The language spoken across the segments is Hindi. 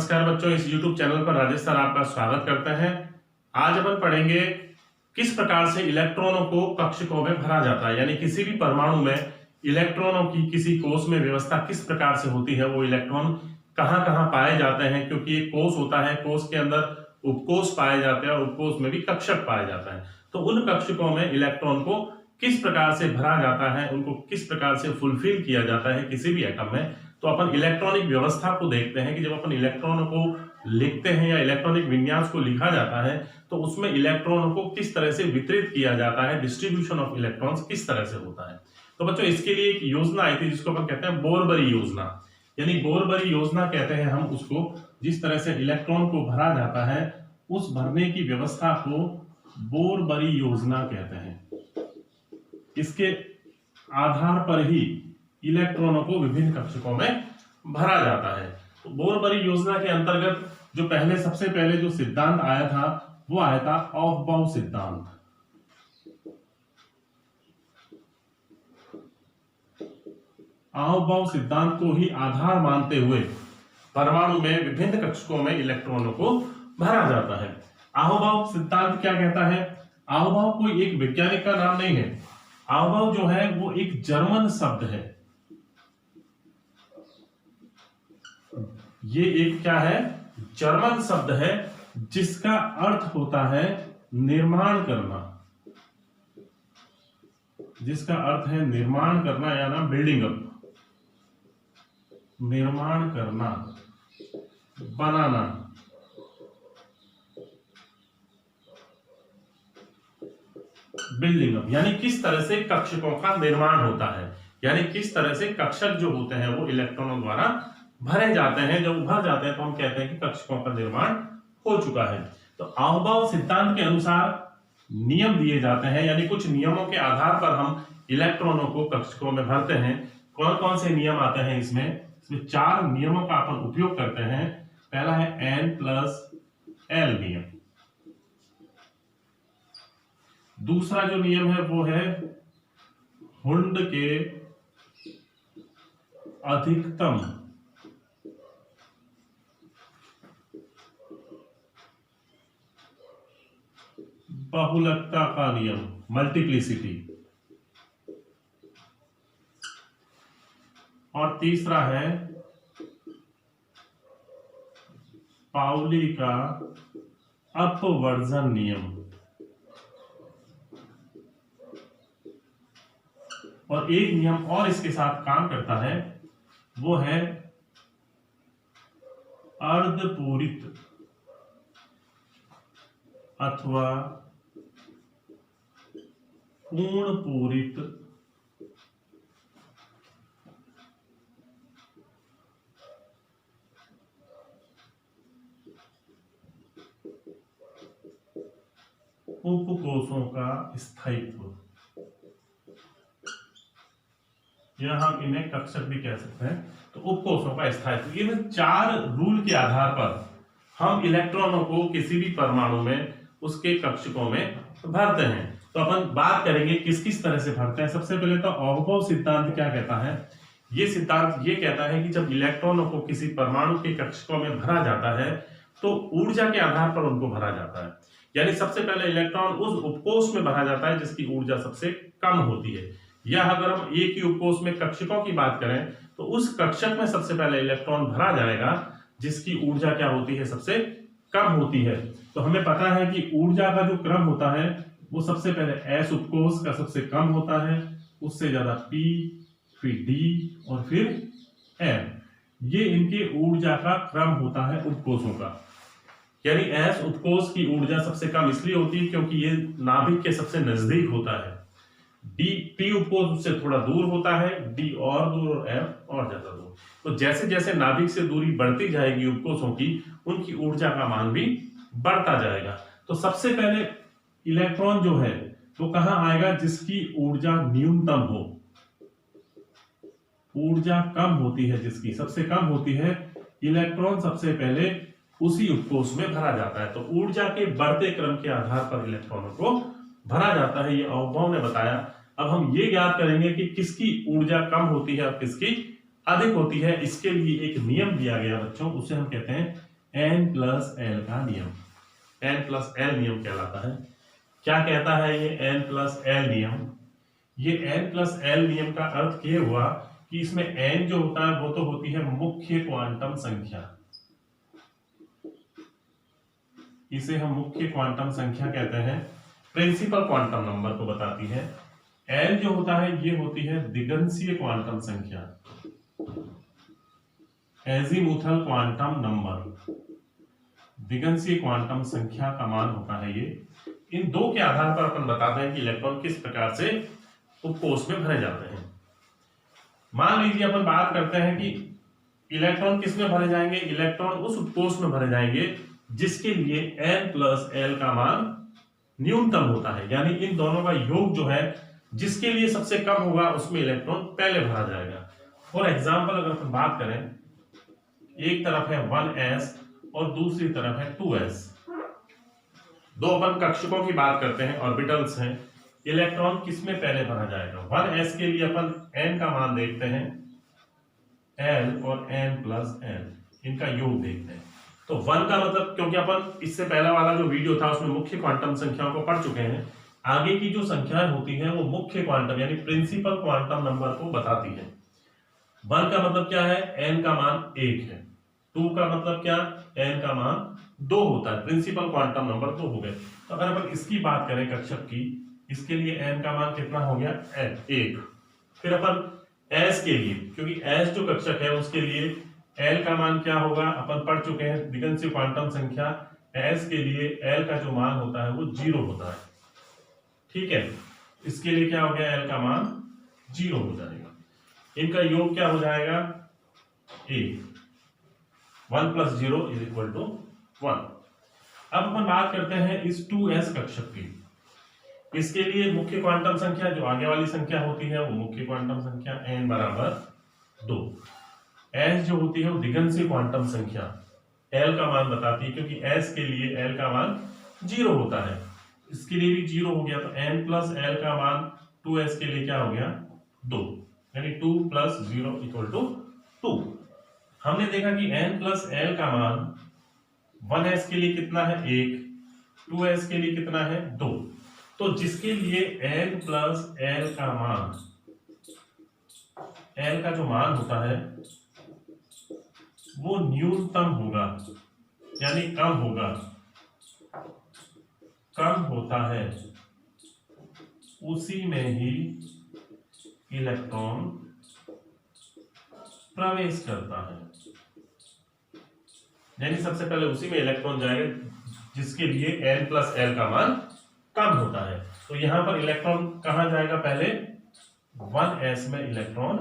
नमस्कार बच्चों, इस YouTube चैनल पर राजेश सर आपका स्वागत करते हैं। आज अपन पढ़ेंगे किस प्रकार से इलेक्ट्रॉनों को कक्षकों में भरा जाता है, यानी किसी भी परमाणु में इलेक्ट्रॉनों की किसी कोष में व्यवस्था किस प्रकार से होती है, वो इलेक्ट्रॉन कहाँ कहाँ पाए जाते हैं। क्योंकि एक कोष होता है, कोष के अंदर उपकोष पाए जाते हैं और उपकोष में भी कक्षक पाए जाते हैं। तो उन कक्षकों में इलेक्ट्रॉन को किस प्रकार से भरा जाता है, उनको किस प्रकार से फुलफिल किया जाता है किसी भी एटम में। तो अपन इलेक्ट्रॉनिक व्यवस्था को देखते हैं कि जब अपन इलेक्ट्रॉनों को लिखते हैं या इलेक्ट्रॉनिक विन्यास को लिखा जाता है तो उसमें इलेक्ट्रॉनों को किस तरह से वितरित किया जाता है, डिस्ट्रीब्यूशन ऑफ इलेक्ट्रॉन्स किस तरह से होता है। तो बच्चों इसके लिए एक योजना आई थी जिसको अपन कहते हैं बोरबरी योजना, यानी बोरबरी योजना कहते हैं हम उसको, जिस तरह से इलेक्ट्रॉन को भरा जाता है उस भरने की व्यवस्था को बोरबरी योजना कहते हैं। इसके आधार पर ही इलेक्ट्रॉनों को विभिन्न कक्षकों में भरा जाता है। तो बोरबरी योजना के अंतर्गत जो सबसे पहले जो सिद्धांत आया था वो आया था ऑफबाउ सिद्धांत। ऑफबाउ सिद्धांत को ही आधार मानते हुए परमाणु में विभिन्न कक्षकों में इलेक्ट्रॉनों को भरा जाता है। ऑफबाउ सिद्धांत क्या कहता है? ऑफबाउ कोई एक वैज्ञानिक का नाम नहीं है। ऑफबाउ जो है वो एक जर्मन शब्द है। ये एक क्या है? जर्मन शब्द है जिसका अर्थ होता है निर्माण करना, जिसका अर्थ है निर्माण करना या ना बिल्डिंग अप, निर्माण करना, बनाना। बिल्डिंग अप यानी किस तरह से कक्षकों का निर्माण होता है, यानी किस तरह से कक्षक जो होते हैं वो इलेक्ट्रॉनों द्वारा भरे जाते हैं। जब भर जाते हैं तो हम कहते हैं कि कक्षकों का निर्माण हो चुका है। तो ऑफबाउ सिद्धांत के अनुसार नियम दिए जाते हैं, यानी कुछ नियमों के आधार पर हम इलेक्ट्रॉनों को कक्षकों में भरते हैं। कौन कौन से नियम आते हैं इसमें 4 नियमों का अपन उपयोग करते हैं। पहला है N+L नियम। दूसरा जो नियम है वो है हुंड के अधिकतम बहुलकता का नियम, मल्टीप्लिसिटी। और तीसरा है पाउली का अपवर्जन नियम। और एक नियम और इसके साथ काम करता है वो है अर्धपूरित अथवा पूर्ण पूरित उपकोषों का स्थायित्व, या हम इन्हें कक्षक भी कह सकते हैं। तो उपकोषों का स्थायित्व, ये 4 रूल के आधार पर हम इलेक्ट्रॉनों को किसी भी परमाणु में उसके कक्षकों में भरते हैं। तो अपन बात करेंगे किस किस तरह से भरते हैं। सबसे पहले तो ऑफबाउ सिद्धांत क्या कहता है? ये सिद्धांत ये कहता है कि जब इलेक्ट्रॉनों को किसी परमाणु के कक्षकों में भरा जाता है तो ऊर्जा के आधार पर उनको भरा जाता है। यानी सबसे पहले इलेक्ट्रॉन उस उपकोष में भरा जाता है जिसकी ऊर्जा सबसे कम होती है। या अगर हम एक ही उपकोष में कक्षकों की बात करें तो उस कक्षक में सबसे पहले इलेक्ट्रॉन भरा जाएगा जिसकी ऊर्जा क्या होती है? सबसे कम होती है। तो हमें पता है कि ऊर्जा का जो क्रम होता है वो सबसे पहले S उपकोष का सबसे कम होता है, उससे ज्यादा P, फिर D और फिर M। ये इनके ऊर्जा का क्रम होता है उपकोषों का। यानी S उपकोष की ऊर्जा सबसे कम इसलिए होती है क्योंकि ये नाभिक के सबसे नजदीक होता है। P उपकोष उससे थोड़ा दूर होता है, D और दूर और M और ज्यादा दूर। तो जैसे जैसे नाभिक से दूरी बढ़ती जाएगी उपकोषों की, उनकी ऊर्जा का मान भी बढ़ता जाएगा। तो सबसे पहले इलेक्ट्रॉन जो है वो कहां आएगा? जिसकी ऊर्जा न्यूनतम हो, ऊर्जा कम होती है जिसकी सबसे कम होती है, इलेक्ट्रॉन सबसे पहले उसी उपकोष में भरा जाता है। तो ऊर्जा के बढ़ते क्रम के आधार पर इलेक्ट्रॉनों को भरा जाता है, ये ऑफबाउ ने बताया। अब हम ये ज्ञात करेंगे कि किसकी ऊर्जा कम होती है और किसकी अधिक होती है। इसके लिए एक नियम दिया गया बच्चों, उसे हम कहते हैं n प्लस एल का नियम। n प्लस एल नियम कहलाता है। क्या कहता है ये n प्लस एल नियम? ये n प्लस एल नियम का अर्थ ये हुआ कि इसमें n जो होता है वो तो होती है मुख्य क्वांटम संख्या, इसे हम मुख्य क्वांटम संख्या कहते हैं, प्रिंसिपल क्वांटम नंबर को बताती है। l जो होता है ये होती है दिगंशीय क्वांटम संख्या, एजीमुथल क्वांटम नंबर, दिगंशीय क्वांटम संख्या का मान होता है ये। इन दो के आधार पर अपन बताते हैं कि इलेक्ट्रॉन किस प्रकार से उपकोष में भरे जाते हैं। मान लीजिए अपन बात करते हैं कि इलेक्ट्रॉन किस में भरे जाएंगे, इलेक्ट्रॉन उस उपकोष में भरे जाएंगे जिसके लिए n प्लस एल का मान न्यूनतम होता है, यानी इन दोनों का योग जो है जिसके लिए सबसे कम होगा उसमें इलेक्ट्रॉन पहले भरा जाएगा। फॉर एग्जाम्पल अगर अपन बात करें, एक तरफ है 1s और दूसरी तरफ है 2s, दो अपन कक्षकों की बात करते हैं, ऑर्बिटल्स हैं, इलेक्ट्रॉन किस में पहले भरा जाएगा। 1s के लिए अपन n का मान देखते हैं, l और n प्लस l, इनका योग देखते हैं। तो 1 का मतलब, क्योंकि अपन इससे पहला वाला जो वीडियो था उसमें मुख्य क्वांटम संख्याओं को पढ़ चुके हैं, आगे की जो संख्याएं होती हैं वो मुख्य क्वांटम यानी प्रिंसिपल क्वांटम नंबर को बताती है। 1 का मतलब क्या है, n का मान 1 है। 2 का मतलब क्या, n का मान 2 होता है, प्रिंसिपल क्वांटम नंबर 2 हो गए। तो अगर अपन इसकी बात करें कक्षक की, इसके लिए n का मान कितना हो गया, 1। फिर अपन s के लिए, क्योंकि s जो कक्षक है उसके लिए l का मान क्या होगा, अपन पढ़ चुके हैं दिगंशीय क्वांटम संख्या, s के लिए l का जो मान होता है वो 0 होता है। ठीक है, इसके लिए क्या हो गया, l का मान 0 हो जाएगा। इनका योग क्या हो जाएगा, 1 प्लस 0 इज इक्वल टू 1। अब अपन बात करते हैं इस 2s कक्षक की। इसके लिए मुख्य क्वांटम संख्या जो आगे वाली संख्या होती है वो मुख्य क्वांटम संख्या n बराबर 2। s जो होती है वो दिगंशीय क्वांटम संख्या, l का मान बताती है, क्योंकि s के लिए l का मान 0 होता है, इसके लिए भी 0 हो गया। तो n प्लस l का मान 2s के लिए क्या हो गया, 2, यानी 2 प्लस 0 इक्वल टू 2। हमने देखा कि n प्लस l का मान 1s के लिए कितना है, 1, 2s के लिए कितना है, 2। तो जिसके लिए n प्लस l का मान, l का जो मान होता है वो न्यूनतम होगा, यानी कम होगा, कम होता है, उसी में ही इलेक्ट्रॉन प्रवेश करता है। यानी सबसे पहले उसी में इलेक्ट्रॉन जाएगा जिसके लिए n प्लस l का मान कम होता है। तो यहां पर इलेक्ट्रॉन कहां जाएगा, पहले 1s में इलेक्ट्रॉन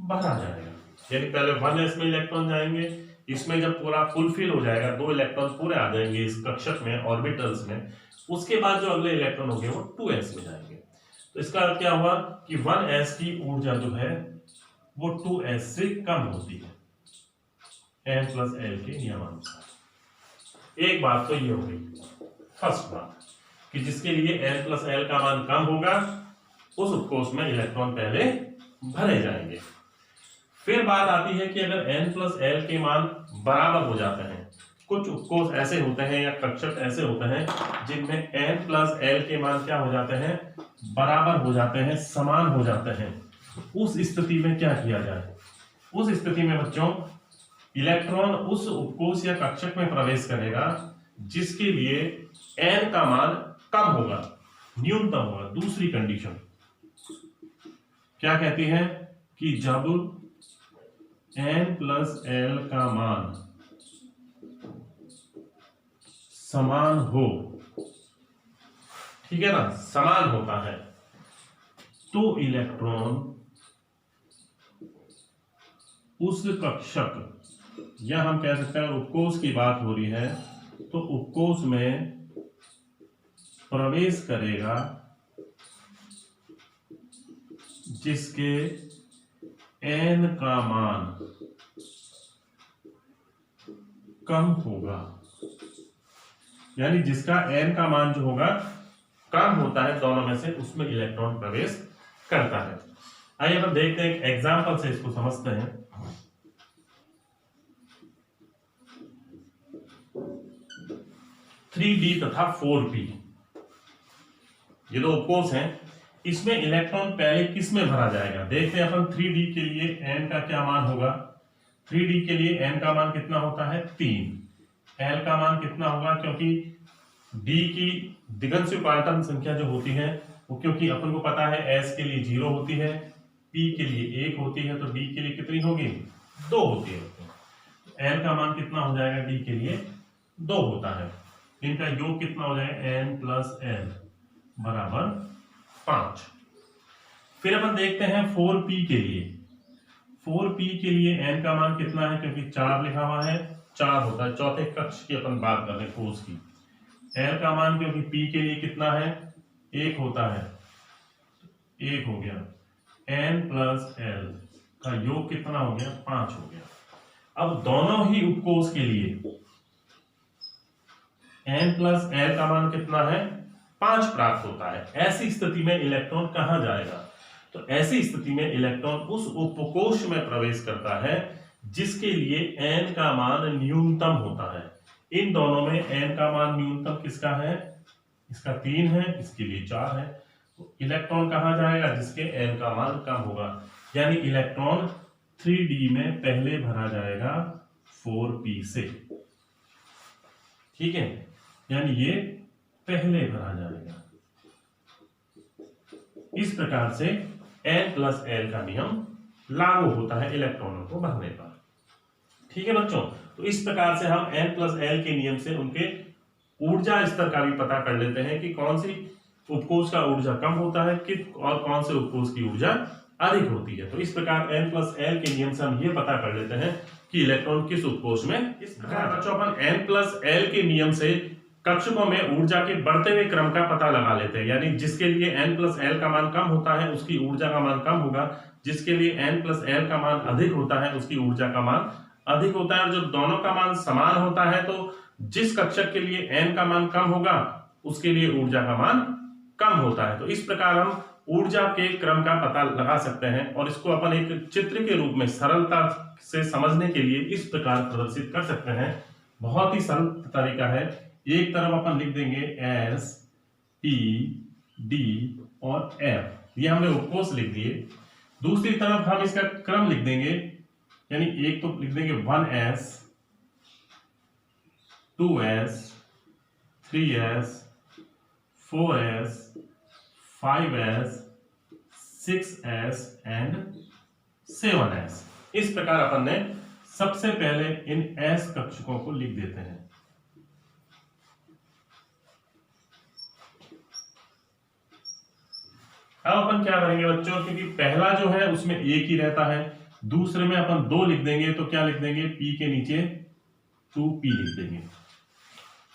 भरा जाएगा, यानी पहले 1s में इलेक्ट्रॉन जाएंगे, इसमें जब पूरा फुलफिल हो जाएगा, 2 इलेक्ट्रॉन पूरे आ जाएंगे इस कक्षक में, ऑर्बिटल्स में, उसके बाद जो अगले इलेक्ट्रॉन होंगे वो 2s में जाएंगे। तो इसका अर्थ क्या हुआ कि 1s की ऊर्जा जो है वो 2s से कम होती है, n प्लस l के नियमानुसार। एक बात तो ये हो गई, फर्स्ट बात, कि जिसके लिए n प्लस l का मान कम होगा उस उपकोष में इलेक्ट्रॉन पहले भरे जाएंगे। फिर बात आती है कि अगर n प्लस l के मान बराबर हो जाते हैं, कुछ उपकोष ऐसे होते हैं या कक्षक ऐसे होते हैं जिनमें n प्लस l के मान क्या हो जाते हैं, बराबर हो जाते हैं, समान हो जाते हैं, उस स्थिति में क्या किया जाए, उस स्थिति में बच्चों इलेक्ट्रॉन उस उपकोष या कक्षक में प्रवेश करेगा जिसके लिए n का मान कम होगा, न्यूनतम होगा। दूसरी कंडीशन क्या कहती है कि जब n प्लस l का मान समान हो, ठीक है ना, समान होता है, तो इलेक्ट्रॉन उस कक्षक, या हम कह सकते हैं उपकोष की बात हो रही है तो उपकोष में प्रवेश करेगा जिसके n का मान कम होगा, यानी जिसका n का मान जो होगा कम होता है दोनों में से, उसमें इलेक्ट्रॉन प्रवेश करता है। आइए अपन देखते हैं एक एग्जांपल से इसको समझते हैं। 3d तथा 4p, ये दो उपकोष हैं, इसमें इलेक्ट्रॉन पहले किस में भरा जाएगा? देखते हैं अपन 3d के लिए n का क्या मान होगा। 3d के लिए n का मान कितना होता है? 3। l का मान कितना होगा? क्योंकि d की दिगंत से क्वांटम संख्या जो होती है वो, क्योंकि अपन को पता है s के लिए 0 होती है, p के लिए 1 होती है, तो d के लिए कितनी होगी? 2 होती है। l का मान कितना हो जाएगा? d के लिए 2 होता है। इनका योग कितना हो जाएगा? n प्लस l बराबर 5। फिर अपन देखते हैं 4p के लिए। 4p के लिए n का मान कितना है? क्योंकि 4 लिखा हुआ है, 4 होता है। चौथे कक्ष की अपन बात कर रहे हैं, कोष की। l का मान क्योंकि p के लिए कितना है? 1 होता है, 1 हो गया। n प्लस l का योग कितना हो गया? 5 हो गया। अब दोनों ही उपकोष के लिए n प्लस l का मान कितना है? 5 प्राप्त होता है। ऐसी स्थिति में इलेक्ट्रॉन कहां जाएगा? तो ऐसी स्थिति में इलेक्ट्रॉन उस उपकोष में प्रवेश करता है जिसके लिए n का मान न्यूनतम होता है। इन दोनों में n का मान न्यूनतम किसका है? इसका 3 है, इसके लिए 4 है। तो इलेक्ट्रॉन कहां जाएगा? जिसके n का मान कम होगा। यानी इलेक्ट्रॉन 3d में पहले भरा जाएगा 4p से, ठीक है, यानी ये पहले भरा जाएगा। इस प्रकार से n प्लस l का नियम लागू होता है इलेक्ट्रॉनों को भरने पर, ठीक है बच्चों। तो इस प्रकार से हम n प्लस l के नियम से उनके ऊर्जा स्तर का भी पता कर लेते हैं कि कौन सी उपकोष का ऊर्जा कम होता है और कौन से उपकोष की ऊर्जा अधिक होती है। तो इस प्रकार n प्लस l के नियम से हम ये पता कर लेते हैं कि इलेक्ट्रॉन किस उपकोष में। इस प्रकार बच्चों अपन n प्लस l के नियम से कक्षकों में ऊर्जा के बढ़ते हुए क्रम का पता लगा लेते हैं। यानी जिसके लिए n प्लस l का मान कम होता है उसकी ऊर्जा का मान कम होगा, जिसके लिए n प्लस l का मान अधिक होता है उसकी ऊर्जा का मान अधिक होता है। और जब दोनों का मान समान होता है तो जिस कक्षक के लिए n का मान कम होगा उसके लिए ऊर्जा का मान कम होता है। तो इस प्रकार हम ऊर्जा के क्रम का पता लगा सकते हैं और इसको अपन एक चित्र के रूप में सरलता से समझने के लिए इस प्रकार प्रदर्शित कर सकते हैं। बहुत ही सरल तरीका है। एक तरफ अपन लिख देंगे S, P, D और F, ये हमने उपकोष लिख दिए। दूसरी तरफ हम इसका क्रम लिख देंगे, यानी एक तो लिख देंगे 1S, 2S, 3S, 4S, 5S, 6S and 7S। इस प्रकार अपन ने सबसे पहले इन S कक्षकों को लिख देते हैं। अब अपन क्या करेंगे बच्चों, क्योंकि पहला जो है उसमें एक ही रहता है, दूसरे में अपन 2 लिख देंगे, तो क्या लिख देंगे? P के नीचे 2P लिख देंगे।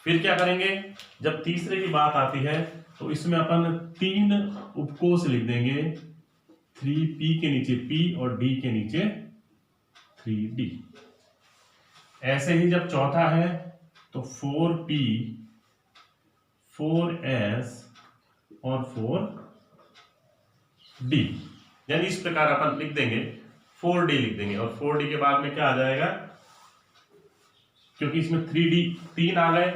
फिर क्या करेंगे, जब तीसरे की बात आती है तो इसमें अपन 3 उपकोष लिख देंगे, 3P के नीचे P और D के नीचे 3D। ऐसे ही जब चौथा है तो 4P, 4S और 4D, यानी इस प्रकार अपन लिख देंगे, 4D लिख देंगे। और 4D के बाद में क्या आ जाएगा, क्योंकि इसमें 3D 3 आ गए,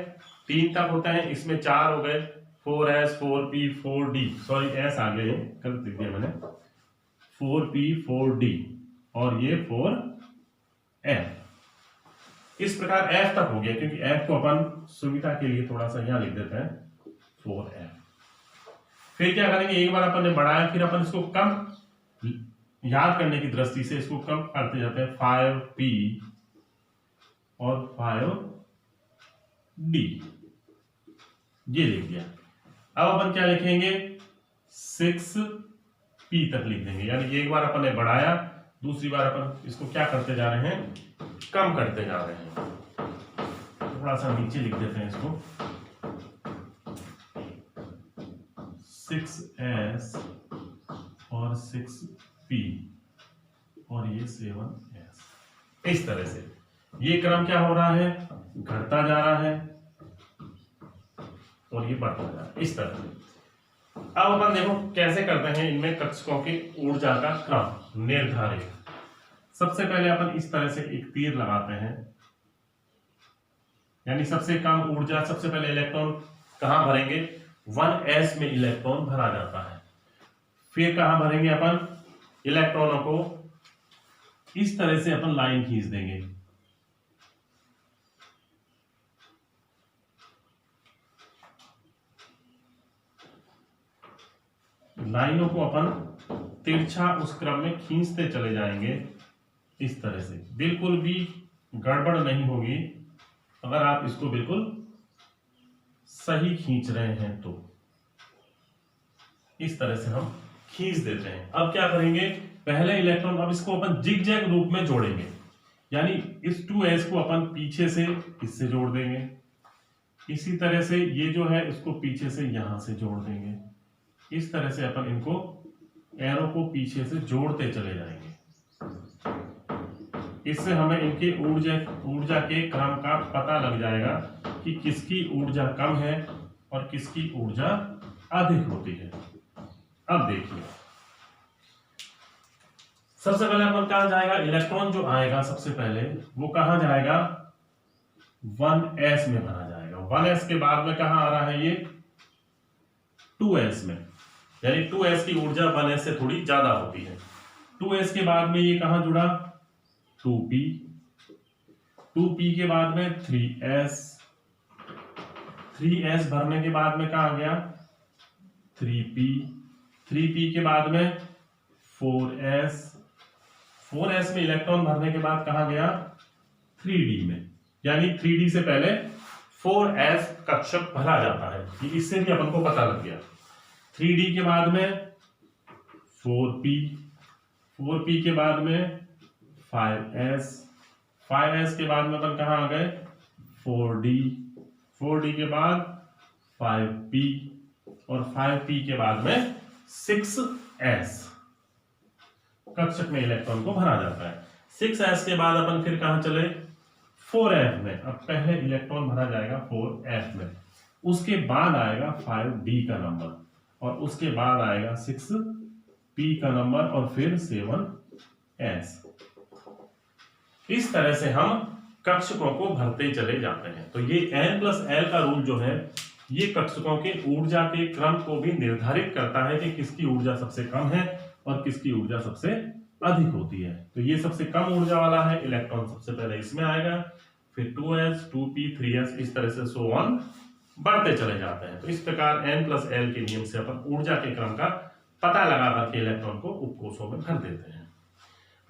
3 तक होता है, इसमें 4 हो गए, 4S, 4P, 4D, sorry S आ गए, गलत लिख दिया मैंने, 4P, 4D और ये 4F। इस प्रकार F तक हो गया, क्योंकि F को अपन सुविधा के लिए थोड़ा सा यहां लिख देते हैं 4F। फिर क्या करेंगे, एक बार अपन ने बढ़ाया, फिर अपन इसको कम याद करने की दृष्टि से इसको कम करते जाते हैं, 5P और 5D, ये लिख दिया। अब अपन क्या लिखेंगे, 6P तक लिख देंगे, यानी एक बार अपन ने बढ़ाया, दूसरी बार अपन इसको क्या करते जा रहे हैं, कम करते जा रहे हैं। थोड़ा सा नीचे लिख देते हैं इसको, 6S और 6P और ये 7S। इस तरह से ये क्रम क्या हो रहा है, घटता जा रहा है और ये बढ़ता जा रहा है, इस तरह से। अब अपन देखो कैसे करते हैं इनमें कक्षकों की ऊर्जा का क्रम निर्धारित। सबसे पहले अपन इस तरह से एक तीर लगाते हैं, यानी सबसे कम ऊर्जा, सबसे पहले इलेक्ट्रॉन कहां भरेंगे, 1s में इलेक्ट्रॉन भरा जाता है। फिर कहां भरेंगे अपन, इलेक्ट्रॉनों को इस तरह से अपन लाइन खींच देंगे, लाइनों को अपन तिरछा उस क्रम में खींचते चले जाएंगे इस तरह से। बिल्कुल भी गड़बड़ नहीं होगी अगर आप इसको बिल्कुल सही खींच रहे हैं तो। इस तरह से हम खींच देते हैं। अब क्या करेंगे, पहले इलेक्ट्रॉन, अब इसको अपन जिगजैग रूप में जोड़ेंगे, यानी इस 2s को अपन पीछे से इससे जोड़ देंगे, इसी तरह से ये जो है इसको पीछे से यहां से जोड़ देंगे। इस तरह से अपन इनको एरो को पीछे से जोड़ते चले जाएंगे। इससे हमें इनकी ऊर्जा के क्रम का पता लग जाएगा कि किसकी ऊर्जा कम है और किसकी ऊर्जा अधिक होती है। अब देखिए, सबसे पहले अपन कहां जाएगा, इलेक्ट्रॉन जो आएगा सबसे पहले वो कहां जाएगा, 1s में भरा जाएगा। 1s के बाद में कहां आ रहा है, ये 2s में, यानी 2s की ऊर्जा 1s से थोड़ी ज्यादा होती है। 2s के बाद में ये कहां जुड़ा, 2p, 2p के बाद में 3s, 3s भरने के बाद में कहां गया, 3p, 3p के बाद में 4s, 4s में इलेक्ट्रॉन भरने के बाद कहां गया, 3d में, यानी 3d से पहले 4s कक्षक भरा जाता है। इससे भी अपन को पता लग गया। 3d के बाद में 4p, 4p के बाद में 5s, 5s के बाद में अपन कहां आ गए, 4d, 4d के बाद 5p और 5p के बाद में 6s कक्षक में इलेक्ट्रॉन को भरा जाता है। 6s के बाद अपन फिर कहां चले, 4f में। अब पहले इलेक्ट्रॉन भरा जाएगा 4f में, उसके बाद आएगा 5d का नंबर और उसके बाद आएगा 6p का नंबर और फिर 7s। इस तरह से हम कक्षकों को भरते चले जाते हैं। तो ये n+l का रूल जो है ये कक्षकों के ऊर्जा के क्रम को भी निर्धारित करता है कि किसकी ऊर्जा सबसे कम है और किसकी ऊर्जा सबसे अधिक होती है। तो ये सबसे कम ऊर्जा वाला है, इलेक्ट्रॉन सबसे पहले इसमें आएगा, फिर 2s, 2p, 3s, इस तरह से सो ऑन बढ़ते चले जाते हैं। तो इस प्रकार n+l के नियम से अपन ऊर्जा के क्रम का पता लगा करके इलेक्ट्रॉन को उपकोषों में भर देते हैं।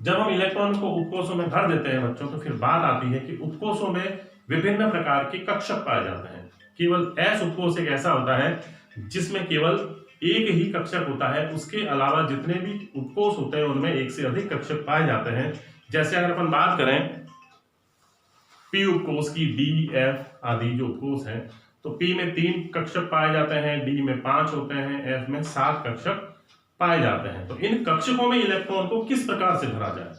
जब हम इलेक्ट्रॉन को उपकोषों में भर देते हैं बच्चों, तो फिर बात आती है कि उपकोषों में विभिन्न प्रकार के कक्षक पाए जाते हैं। केवल s उपकोष एक ऐसा होता है जिसमें केवल एक ही कक्षक होता है, उसके अलावा जितने भी उपकोष होते हैं उनमें एक से अधिक कक्षक पाए जाते हैं। जैसे अगर अपन बात करें p उपकोष की, d, f आदि जो उपकोष हैं, तो p में 3 कक्षक पाए जाते हैं, d में 5 होते हैं, f में 7 कक्षक पाए जाते हैं। तो इन कक्षकों में इलेक्ट्रॉन को किस प्रकार से भरा जाए,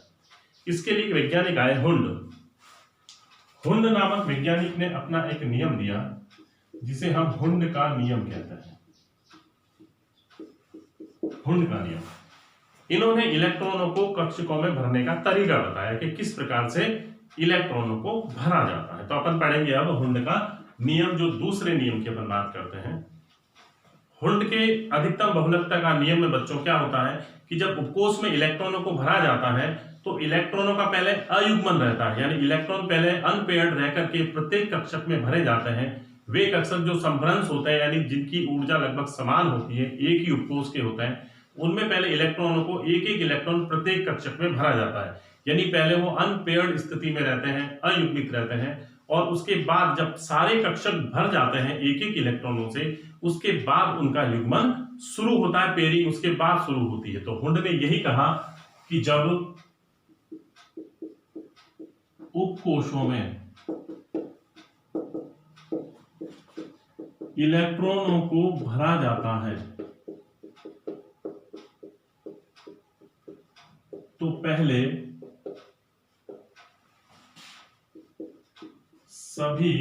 इसके लिए वैज्ञानिक आए हुंड नामक वैज्ञानिक ने अपना एक नियम दिया जिसे हम हुंड का नियम कहते हैं। हुंड का नियम, इन्होंने इलेक्ट्रॉनों को कक्षकों में भरने का तरीका बताया कि किस प्रकार से इलेक्ट्रॉनों को भरा जाता है। तो अपन पढ़ेंगे अब हुंड का नियम, जो दूसरे नियम की अपन बात करते हैं। हुंड के अधिकतम बहुलकता का नियम में बच्चों क्या होता है कि जब उपकोष में इलेक्ट्रॉनों को भरा जाता है तो इलेक्ट्रॉनों का पहले अयुग्मन रहता है, यानी इलेक्ट्रॉन पहले अनपेयर्ड रह करके प्रत्येक कक्षक में भरे जाते हैं। वे कक्षक जो समभ्रंश होते हैं, यानी जिनकी ऊर्जा लगभग समान होती है, एक ही उपकोष के होते हैं, उनमें पहले इलेक्ट्रॉनों को एक एक इलेक्ट्रॉन प्रत्येक कक्षक में भरा जाता है। यानी पहले वो अनपेयर्ड स्थिति में रहते हैं, अयुग्मित रहते हैं, और उसके बाद जब सारे कक्षक भर जाते हैं एक एक इलेक्ट्रॉनों से, उसके बाद उनका युग्मन शुरू होता है, पेयरिंग उसके बाद शुरू होती है। तो हुंड ने यही कहा कि जब उपकोषों में इलेक्ट्रॉनों को भरा जाता है तो पहले सभी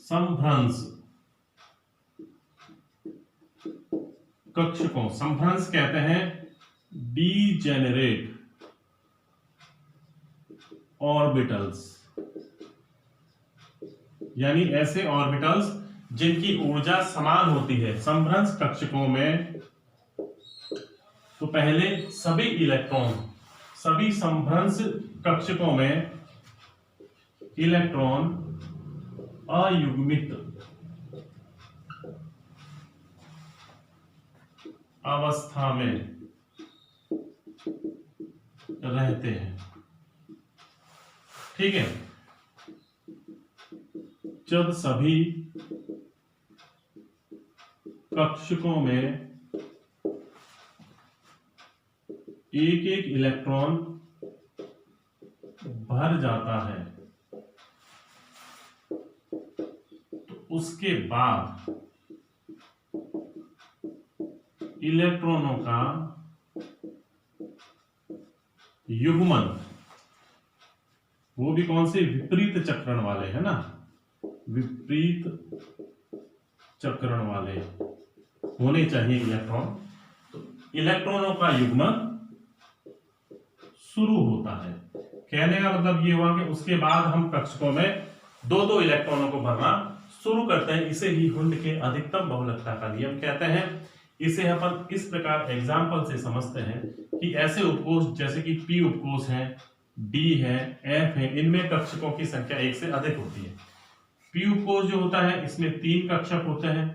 समभ्रंश कक्षकों, समभ्रंश कहते हैं डीजेनरेट ऑर्बिटल्स, यानी ऐसे ऑर्बिटल्स जिनकी ऊर्जा समान होती है समभ्रंश कक्षकों में, तो पहले सभी इलेक्ट्रॉन सभी समभ्रंश कक्षकों में इलेक्ट्रॉन अयुग्मित अवस्था में रहते हैं। ठीक है, जब सभी कक्षकों में एक एक इलेक्ट्रॉन भर जाता है तो उसके बाद इलेक्ट्रॉनों का युग्मन, वो भी कौन से, विपरीत चक्रण वाले, है ना, विपरीत चक्रण वाले होने चाहिए इलेक्ट्रॉन। तो इलेक्ट्रॉनों का युग्मन शुरू होता है। कहने का मतलब ये हुआ कि उसके बाद हम कक्षकों में दो दो इलेक्ट्रॉनों को भरना शुरू करते हैं। इसे ही हुंड के अधिकतम बहुलकता का नियम कहते हैं। इसे अपन इस प्रकार एग्जाम्पल से समझते हैं कि ऐसे उपकोष जैसे कि पी उपकोष है, डी है, एफ है, इनमें कक्षकों की संख्या एक से अधिक होती है। पी उपकोष जो होता है इसमें 3 कक्षक होते हैं।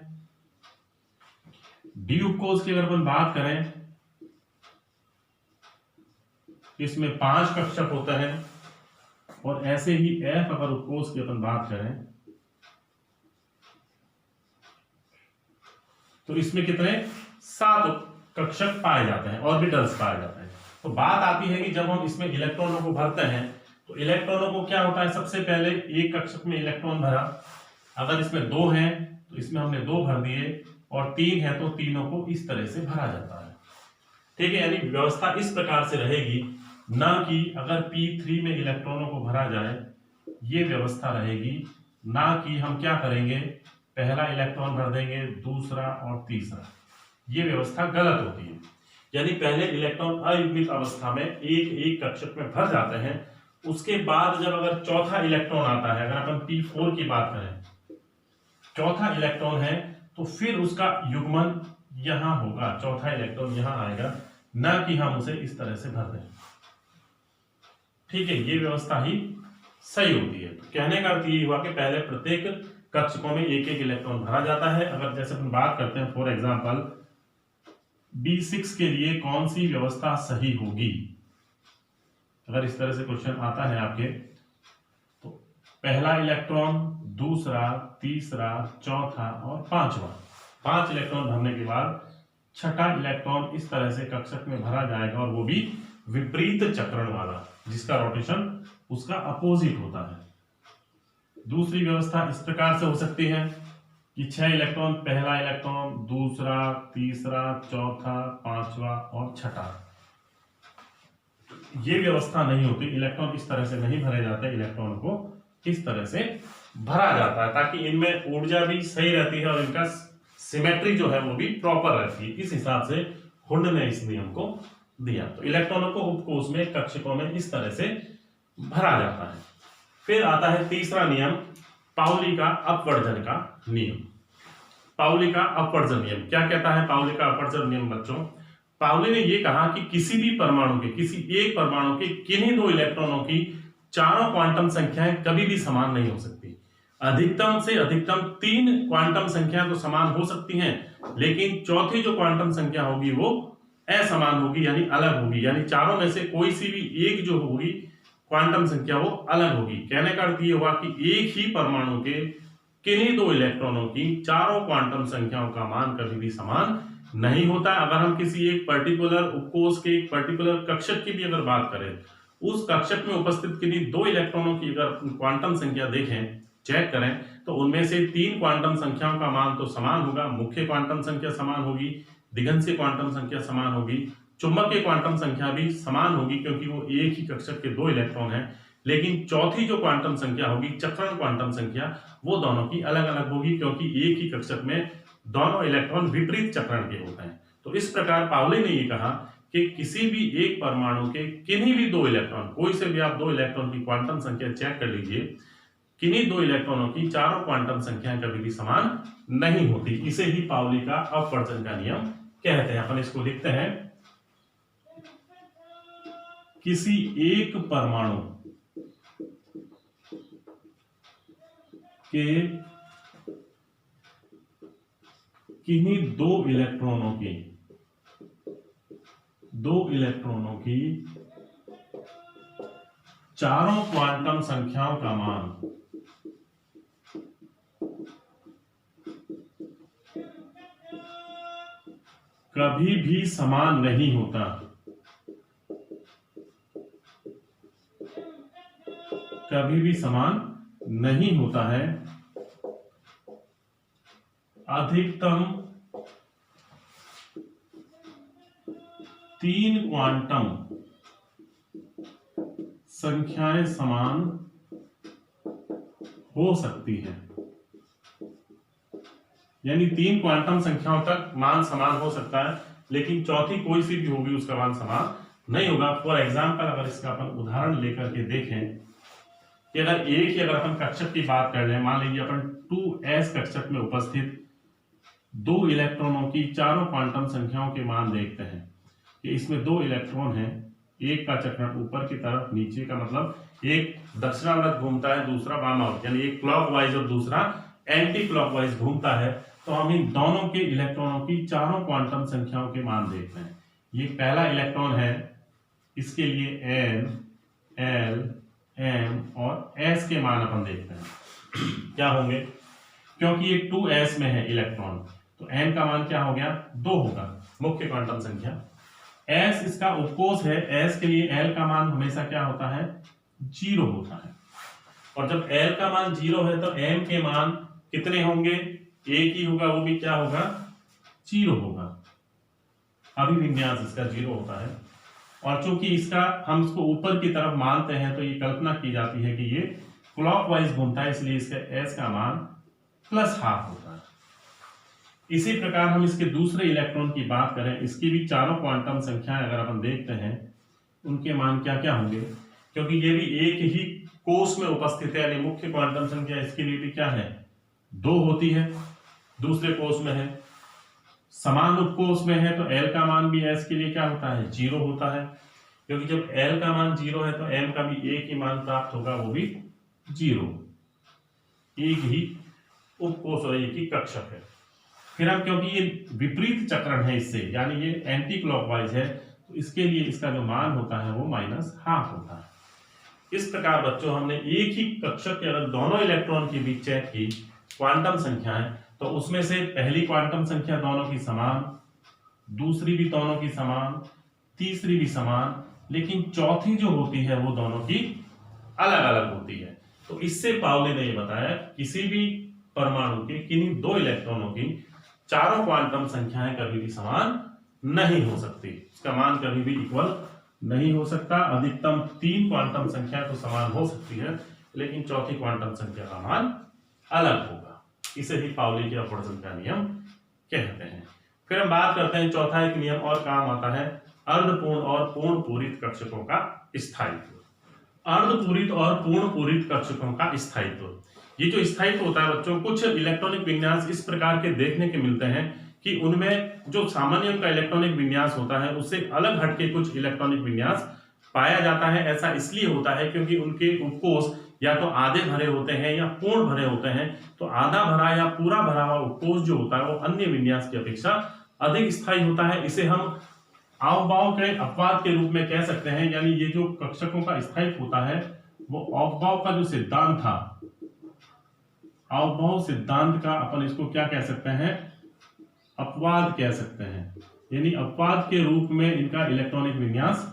डी उपकोष की अगर अपन बात करें इसमें 5 कक्षक होते हैं, और ऐसे ही एफ अगर उपकोष की अपन बात करें तो इसमें कितने, 7 कक्षक पाए जाते हैं, ऑर्बिटल्स पाए जाते हैं। तो बात आती है कि जब हम इसमें इलेक्ट्रॉनों को भरते हैं तो इलेक्ट्रॉनों को क्या होता है, सबसे पहले एक कक्षक में इलेक्ट्रॉन भरा, अगर इसमें 2 हैं तो इसमें हमने 2 भर दिए, और 3 है तो तीनों को इस तरह से भरा जाता है। ठीक है, यानी व्यवस्था इस प्रकार से रहेगी, ना कि अगर P3 में इलेक्ट्रॉनों को भरा जाए ये व्यवस्था रहेगी, ना कि हम क्या करेंगे, पहला इलेक्ट्रॉन भर देंगे, दूसरा और तीसरा, ये व्यवस्था गलत होती है। यानी पहले इलेक्ट्रॉन अयुग्मित अवस्था में एक एक कक्षक में भर जाते हैं, उसके बाद जब अगर चौथा इलेक्ट्रॉन आता है, अगर अपन P4 की बात करें, चौथा इलेक्ट्रॉन है तो फिर उसका युग्मन यहां होगा, चौथा इलेक्ट्रॉन यहां आएगा, ना कि हम उसे इस तरह से भर दें। ठीक है, ये व्यवस्था ही सही होती है। तो कहने का अर्थ ये हुआ कि पहले प्रत्येक कक्षकों में एक एक इलेक्ट्रॉन भरा जाता है। अगर जैसे हम बात करते हैं फॉर एग्जांपल B6 के लिए कौन सी व्यवस्था सही होगी, अगर इस तरह से क्वेश्चन आता है आपके, तो पहला इलेक्ट्रॉन, दूसरा, तीसरा, चौथा और पांचवा, 5 इलेक्ट्रॉन भरने के बाद छठा इलेक्ट्रॉन इस तरह से कक्षक में भरा जाएगा, और वो भी विपरीत चक्रण वाला, जिसका रोटेशन उसका अपोजिट होता है। दूसरी व्यवस्था इस प्रकार से हो सकती है कि 6 इलेक्ट्रॉन, पहला इलेक्ट्रॉन, दूसरा, तीसरा, चौथा, पांचवा और छठा, ये व्यवस्था नहीं होती। इलेक्ट्रॉन इस तरह से नहीं भरे जाते, इलेक्ट्रॉन को इस तरह से भरा जाता है ताकि इनमें ऊर्जा भी सही रहती है और इनका सिमेट्री जो है वो भी प्रॉपर रहती है। इस हिसाब से हुंड ने इस नियम को दिया। तो इलेक्ट्रॉनों को उपकोष में, कक्षकों में इस तरह से भरा जाता है। फिर आता है तीसरा नियम, पाउली का अपवर्जन का नियम। पाउली का अपवर्जन नियम क्या कहता है? पाउली का अपवर्जन नियम बच्चों, पाउली ने यह कहा कि किसी भी परमाणु के, किसी एक परमाणु के किन्हीं 2 इलेक्ट्रॉनों की चारों क्वांटम संख्याएं कभी भी समान नहीं हो सकती। अधिकतम से अधिकतम 3 क्वांटम संख्याएं तो समान हो सकती हैं, लेकिन चौथी जो क्वांटम संख्या होगी वो असमान होगी, यानी अलग होगी। यानी चारों में से कोई सी भी एक जो होगी क्वांटम संख्या वो अलग होगी। कहने का अर्थ ये हुआ कि एक ही परमाणु के किन्हीं 2 इलेक्ट्रॉनों की चारों क्वांटम संख्याओं का मान कभी भी समान नहीं होता। अगर हम किसी एक पर्टिकुलर उपकोष के एक पर्टिकुलर कक्षक की भी अगर बात करें, उस कक्षक में उपस्थित किन्हीं 2 इलेक्ट्रॉनों की अगर क्वांटम संख्या देखें, चेक करें, तो उनमें से 3 क्वांटम संख्याओं का मान तो समान होगा। मुख्य क्वांटम संख्या समान होगी, दिगंत क्वांटम संख्या समान होगी, चुंबकीय क्वांटम संख्या भी समान होगी, क्योंकि वो एक ही कक्षक के 2 इलेक्ट्रॉन हैं। लेकिन चौथी जो क्वांटम संख्या होगी, चक्रण क्वांटम संख्या, वो दोनों की अलग अलग होगी, क्योंकि एक ही कक्षक में दोनों इलेक्ट्रॉन विपरीत चक्रण के होते हैं। तो इस प्रकार पाउली ने ये कहा कि किसी भी एक परमाणु के किन्हीं भी 2 इलेक्ट्रॉन, कोई से भी आप 2 इलेक्ट्रॉन की क्वांटम संख्या चेक कर लीजिए, किन्हीं दो इलेक्ट्रॉनों की चारों क्वांटम संख्याएं कभी भी समान नहीं होती। इसे ही पाउली का अपवर्जन का नियम कहते हैं। अपन इसको लिखते हैं, किसी एक परमाणु के किन्हीं दो इलेक्ट्रॉनों की चारों क्वांटम संख्याओं का मान कभी भी समान नहीं होता। कभी भी समान नहीं होता है। अधिकतम 3 क्वांटम संख्याएं समान हो सकती हैं। यानी 3 क्वांटम संख्याओं तक मान समान हो सकता है, लेकिन चौथी कोई सी भी होगी उसका मान समान नहीं होगा। फॉर एग्जाम्पल अगर इसका अपन उदाहरण लेकर के देखें कि अगर अपन कक्षक की बात कर लें, मान लीजिए अपन 2s कक्षक में उपस्थित दो इलेक्ट्रॉनों की चारों क्वांटम संख्याओं के मान देखते हैं कि इसमें 2 इलेक्ट्रॉन हैं, एक का चक्रण ऊपर की तरफ, नीचे का मतलब एक दक्षिणावर्त घूमता है, दूसरा वामावर्त, यानी एक क्लॉकवाइज और दूसरा एंटी क्लॉकवाइज घूमता है। तो हम इन दोनों के इलेक्ट्रॉनों की चारों क्वांटम संख्याओं के मान देखते हैं। ये पहला इलेक्ट्रॉन है, इसके लिए n, l, m और s के मान अपन देखते हैं क्या होंगे, क्योंकि ये 2s में है इलेक्ट्रॉन, तो n का मान क्या हो गया, 2 होगा, मुख्य क्वांटम संख्या। s इसका उपकोष है, s के लिए l का मान हमेशा क्या होता है, 0 होता है। और जब l का मान 0 है तो m के मान कितने होंगे, एक ही होगा, वो भी क्या होगा, 0 होगा। अभिविन्यास इसका 0 होता है। और चूंकि इसका हम इसको ऊपर की तरफ मानते हैं तो ये कल्पना की जाती है कि ये क्लॉकवाइज घूमता है, इसलिए इसका s का मान +½ होता है। इसी प्रकार हम इसके दूसरे इलेक्ट्रॉन की बात करें, इसकी भी चारों क्वांटम संख्याएं अगर अपन देखते हैं, उनके मान क्या क्या होंगे, क्योंकि ये भी एक ही कोष में उपस्थित है, यानी मुख्य क्वांटम संख्या इसके लिए भी क्या है, 2 होती है, दूसरे कोष में है। समान उपकोष में है तो l का मान भी s के लिए क्या होता है, 0 होता है, क्योंकि जब l का मान 0 है तो m का भी एक ही मान प्राप्त होगा, वो भी 0। एक ही उपकोष और एक ही कक्षक है। फिर अब क्योंकि ये विपरीत चक्रण है इससे, यानी ये एंटी क्लॉकवाइज है, तो इसके लिए इसका जो मान होता है वो -½ होता है। इस प्रकार बच्चों हमने एक ही कक्षक के अगर दोनों इलेक्ट्रॉन के बीच चेक की क्वांटम संख्याएं, तो उसमें से पहली क्वांटम संख्या दोनों की समान, दूसरी भी दोनों की समान, तीसरी भी समान, लेकिन चौथी जो होती है वो दोनों की अलग अलग होती है। तो इससे पाउली ने ये बताया किसी भी परमाणु के किन्हीं 2 इलेक्ट्रॉनों की चारों क्वांटम संख्याएं कभी भी समान नहीं हो सकती, इसका मान कभी भी इक्वल नहीं हो सकता। अधिकतम 3 क्वांटम संख्या तो समान हो सकती है, लेकिन चौथी क्वांटम संख्या का मान अलग होगा। इसे ही पाउली के अपवर्जन का नियम कहते हैं। फिर हम बात करते हैं, चौथा एक नियम और काम आता है, अर्धपूर्ण और पूर्ण पूरित कक्षकों का स्थायित्व। अर्धपूरित और पूर्ण पूरित कक्षकों का स्थायित्व, ये जो स्थायित्व होता है बच्चों, कुछ इलेक्ट्रॉनिक विन्यास इस प्रकार के देखने के मिलते हैं कि उनमें जो सामान्य उनका इलेक्ट्रॉनिक विन्यास होता है उससे अलग हटके कुछ इलेक्ट्रॉनिक विन्यास पाया जाता है। ऐसा इसलिए होता है क्योंकि उनके उपकोष या तो आधे भरे होते हैं या पूर्ण भरे होते हैं। तो आधा भरा या पूरा भरा हुआ उपकोष जो होता है वो अन्य विन्यास की अपेक्षा अधिक स्थायी होता है। इसे हम अवभाव के अपवाद के रूप में कह सकते हैं, यानी ये जो कक्षकों का स्थायित्व होता है वो अवभाव का जो सिद्धांत था, अवभाव सिद्धांत का अपन इसको क्या कह सकते हैं, अपवाद कह सकते हैं। यानी अपवाद के रूप में इनका इलेक्ट्रॉनिक विन्यास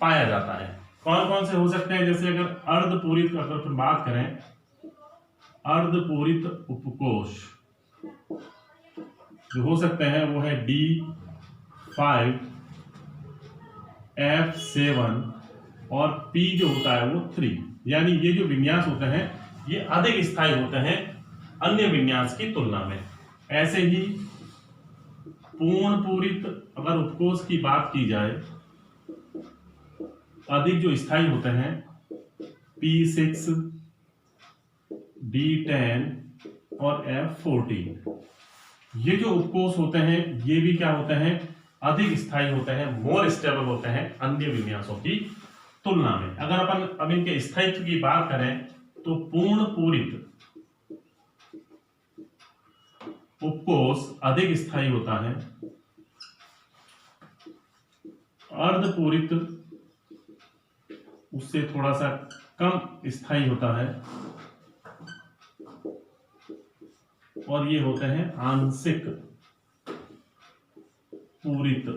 पाया जाता है। कौन कौन से हो सकते हैं, जैसे अगर अर्धपूरित अगर बात करें, अर्धपूरित उपकोष जो हो सकते हैं वो है D5, F7 और P जो होता है वो 3। यानी ये जो विन्यास होते हैं ये अधिक स्थायी होते हैं अन्य विन्यास की तुलना में। ऐसे ही पूर्ण पूरित अगर उपकोष की बात की जाए, अधिक जो स्थायी होते हैं P6, D10 और F14। ये जो उपकोष होते हैं ये भी क्या होते हैं, अधिक स्थायी होते हैं, मोर स्टेबल होते हैं अन्य विन्यासों की तुलना में। अगर अपन अब इनके स्थायित्व की बात करें तो पूर्ण पूरित उपकोष अधिक स्थायी होता है, अर्धपूरित उससे थोड़ा सा कम स्थायी होता है, और ये होते हैं आंशिक पूरित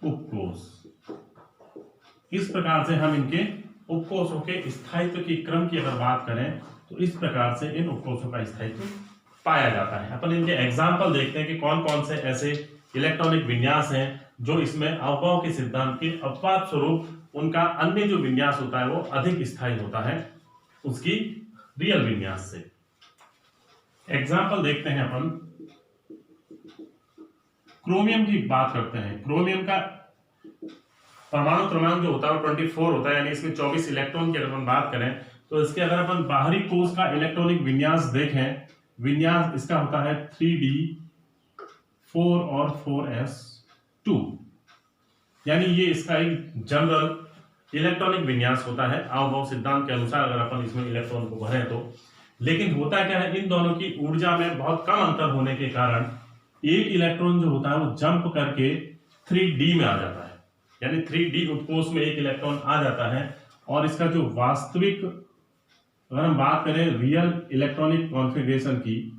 उपकोष। इस प्रकार से हम इनके उपकोषों के स्थायित्व की क्रम की अगर बात करें तो इस प्रकार से इन उपकोषों का स्थायित्व पाया जाता है। अपन इनके एग्जाम्पल देखते हैं कि कौन कौन से ऐसे इलेक्ट्रॉनिक विन्यास हैं जो इसमें अवगाव के सिद्धांत के अपवाद स्वरूप उनका अन्य जो विन्यास होता है वो अधिक स्थायी होता है उसकी रियल विन्यास से। एग्जाम्पल देखते हैं अपन, क्रोमियम की बात करते हैं। क्रोमियम का परमाणु क्रमांक जो होता है वो 24 होता है, यानी इसमें 24 इलेक्ट्रॉन की अगर हम बात करें तो इसके अगर अपन बाहरी कोष का इलेक्ट्रॉनिक विन्यास देखें, विन्यास इसका होता है 3d4 और 4s2, यानी ये इसका एक जनरल इलेक्ट्रॉनिक विन्यास होता है अवगाव सिद्धांत के अनुसार अगर अपन इसमें इलेक्ट्रॉन को भरें तो। लेकिन होता क्या है, इन दोनों की ऊर्जा में बहुत कम अंतर होने के कारण एक इलेक्ट्रॉन जो होता है वो जंप करके 3d में आ जाता है, यानी 3d उपकोष में एक इलेक्ट्रॉन आ जाता है, और इसका जो वास्तविक अगर हम बात करें रियल इलेक्ट्रॉनिक कॉन्फ़िगरेशन की,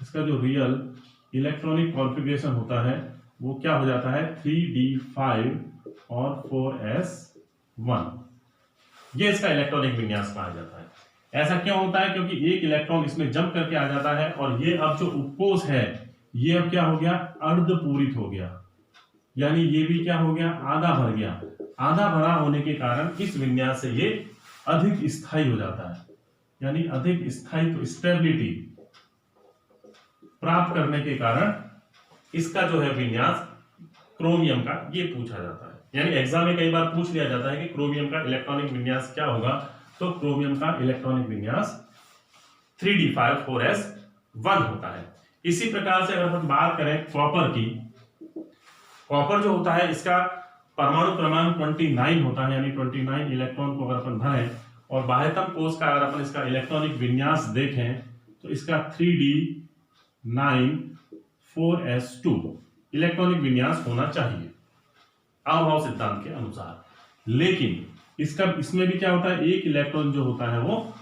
इसका जो रियल इलेक्ट्रॉनिक कॉन्फ़िगरेशन होता है वो क्या हो जाता है 3d5 और 4s1। ये इसका इलेक्ट्रॉनिक विन्यास कहा जाता है। ऐसा क्यों होता है, क्योंकि एक इलेक्ट्रॉन इसमें जंप करके आ जाता है और ये अब जो उपकोष है ये अब क्या हो गया, अर्धपूरित हो गया, यानी ये भी क्या हो गया, आधा भर गया। आधा भरा होने के कारण इस विन्यास से ये अधिक स्थायी हो जाता है, यानी अधिक स्थायित्व स्टेबिलिटी प्राप्त करने के कारण इसका जो है विन्यास क्रोमियम का ये पूछा जाता है। यानी एग्जाम में कई बार पूछ लिया जाता है कि क्रोमियम का इलेक्ट्रॉनिक विन्यास क्या होगा, तो क्रोमियम का इलेक्ट्रॉनिक विन्यास 3d5 4s1 होता है। इसी प्रकार से अगर हम बात करें कॉपर की, कॉपर जो होता है इसका परमाणु क्रमांक 29 होता है, यानी 29 इलेक्ट्रॉन को अगर अपन भरें और बाह्यतम कोष का अगर अपन इसका इलेक्ट्रॉनिक विन्यास देखें तो इसका 3d9 4s2 इलेक्ट्रॉनिक विन्यास होना चाहिए अवगाव सिद्धांत के अनुसार। लेकिन इसमें भी क्या होता है, एक इलेक्ट्रॉन जो होता है वो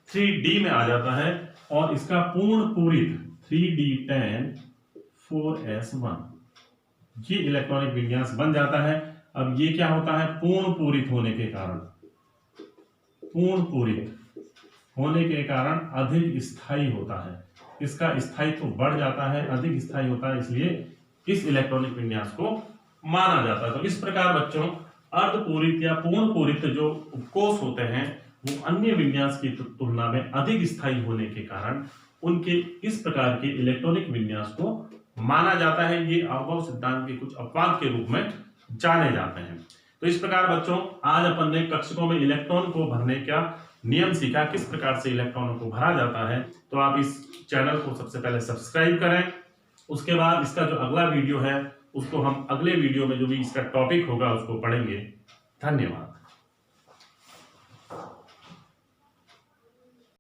3d में आ जाता है और इसका पूर्ण पूरित 3d10 4s1 ये इलेक्ट्रॉनिक विन्यास बन जाता है। अब ये क्या होता है, पूर्ण पूरित होने के कारण, पूर्ण पूरित होने के कारण अधिक स्थायी होता है, इसका स्थायित्व बढ़ जाता है, अधिक स्थायी होता है, इसलिए इस इलेक्ट्रॉनिक विन्यास को माना जाता है। तो इस प्रकार बच्चों अर्धपूरित या पूर्ण पूरित जो उपकोष होते हैं वो अन्य विन्यास की तुलना में अधिक स्थायी होने के कारण उनके इस प्रकार के इलेक्ट्रॉनिक विन्यास को माना जाता है। ये अवगाव सिद्धांत के कुछ अपवाद के रूप में जाने जाते हैं। तो इस प्रकार बच्चों आज अपन ने कक्षकों में इलेक्ट्रॉन को भरने का नियम सीखा, किस प्रकार से इलेक्ट्रॉनों को भरा जाता है। तो आप इस चैनल को सबसे पहले सब्सक्राइब करें, उसके बाद इसका जो अगला वीडियो है उसको हम अगले वीडियो में जो भी इसका टॉपिक होगा उसको पढ़ेंगे। धन्यवाद।